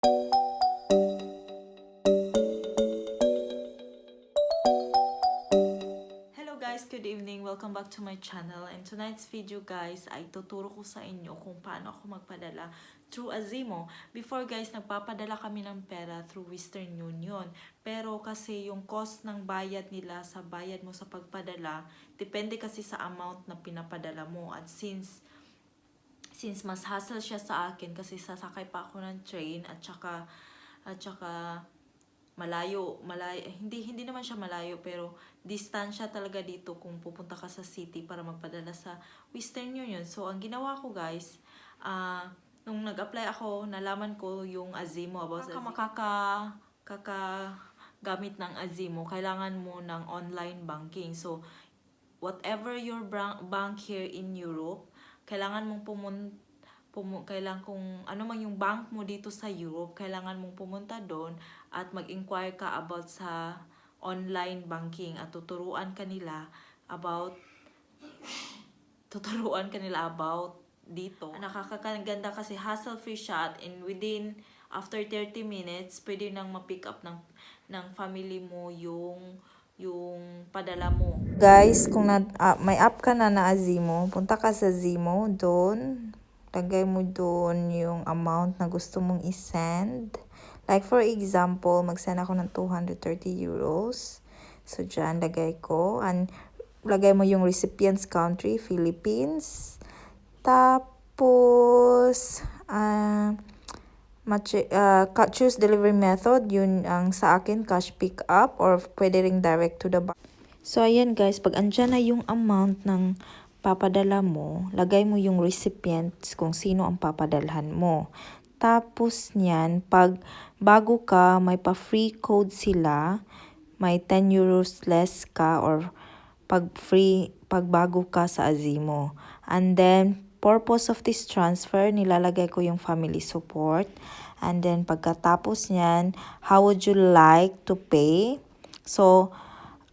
Hello guys, good evening. Welcome back to my channel. And tonight's video guys ay tuturo ko sa inyo kung paano ako magpadala through Azimo. Before guys, nagpapadala kami ng pera through Western Union. Pero kasi yung cost ng bayad nila sa bayad mo sa pagpadala, depende kasi sa amount na pinapadala mo. At since mas hassle siya sa akin kasi sasakay pa ako ng train at saka malayo, hindi naman siya malayo pero distansya talaga dito kung pupunta ka sa city para magpadala sa Western Union. So ang ginawa ko guys, nung nag-apply ako, nalaman ko yung Azimo about Azimo. Gamit ng Azimo, kailangan mo ng online banking. So whatever your bank here in Europe, kailangan mong kailangan kung ano man yung bank mo dito sa Europe, kailangan mong pumunta doon at mag-inquire ka about sa online banking at tuturuan kanila about dito. Nakakaganda kasi hassle-free siya at after 30 minutes, pwede nang ma-pick up ng family mo yung padala mo. Guys, kung may app ka na Azimo, punta ka sa Zimo, doon lagay mo doon yung amount na gusto mong isend. Like for example, mag-send ako ng 230 euros. So dyan, lagay ko. And lagay mo yung recipient's country, Philippines. Tapos, choose delivery method. Yun ang sa akin, cash pick up or pwede ring direct to the bank. So, ayan guys, pag andyan na yung amount ng papadala mo, lagay mo yung recipients kung sino ang papadalhan mo. Tapos niyan, pag bago ka, may pa-free code sila, may 10 euros less ka or pag bago ka sa Azimo. And then, purpose of this transfer, nilalagay ko yung family support. And then, pagkatapos niyan, how would you like to pay? So,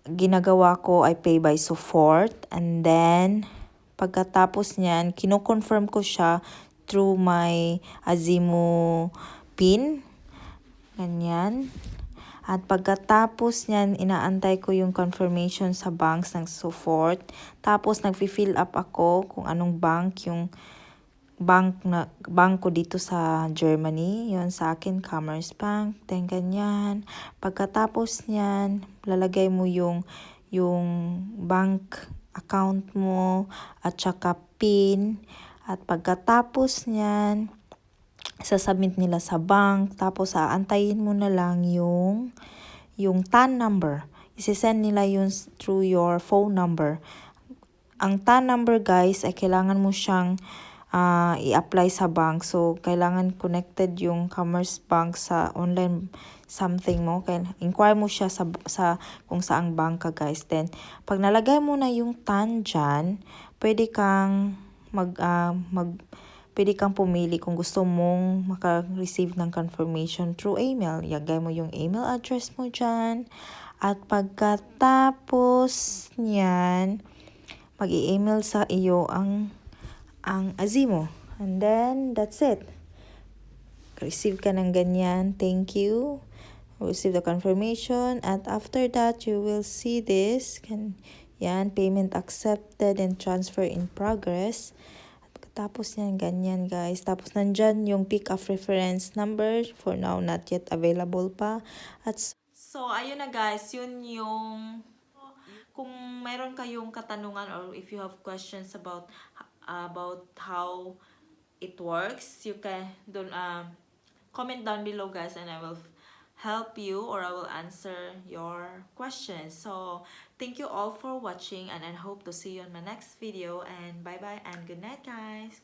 ginagawa ko ay pay by support. And then, pagkatapos niyan, kino-confirm ko siya through my Azimo PIN. Ganyan. At pagkatapos niyan, inaantay ko yung confirmation sa banks ng support. Tapos, nag-fill up ako kung anong bank yung bank ko dito sa Germany. Yun sa akin, Commerzbank. Then, ganyan. Pagkatapos niyan, lalagay mo yung bank account mo at saka PIN. At pagkatapos niyan, sasubmit nila sa bank. Tapos, aantayin mo na lang yung TAN number. Isisend nila yun through your phone number. Ang TAN number, guys, ay kailangan mo siyang i-apply sa bank. So, kailangan connected yung Commerzbank sa online something mo. Kaya, inquire mo siya sa kung saang bank ka, guys. Then, pag nalagay mo na yung TAN dyan, pwede kang pwede kang pumili kung gusto mong maka-receive ng confirmation through email. Lagay mo yung email address mo dyan. At pagkatapos niyan, mag-i-email sa iyo ang Azimo. And then, that's it. Receive ka ng ganyan. Thank you. Receive the confirmation. At after that, you will see this. Yan, payment accepted and transfer in progress. Tapos yan, ganyan guys. Tapos nandyan yung pick up reference number. For now, not yet available pa. So, ayun na guys. Yun yung kung mayroon kayong katanungan or if you have questions about how it works, you can comment down below guys and I will help you or I will answer your questions. So, thank you all for watching and I hope to see you on my next video and bye bye and good night guys.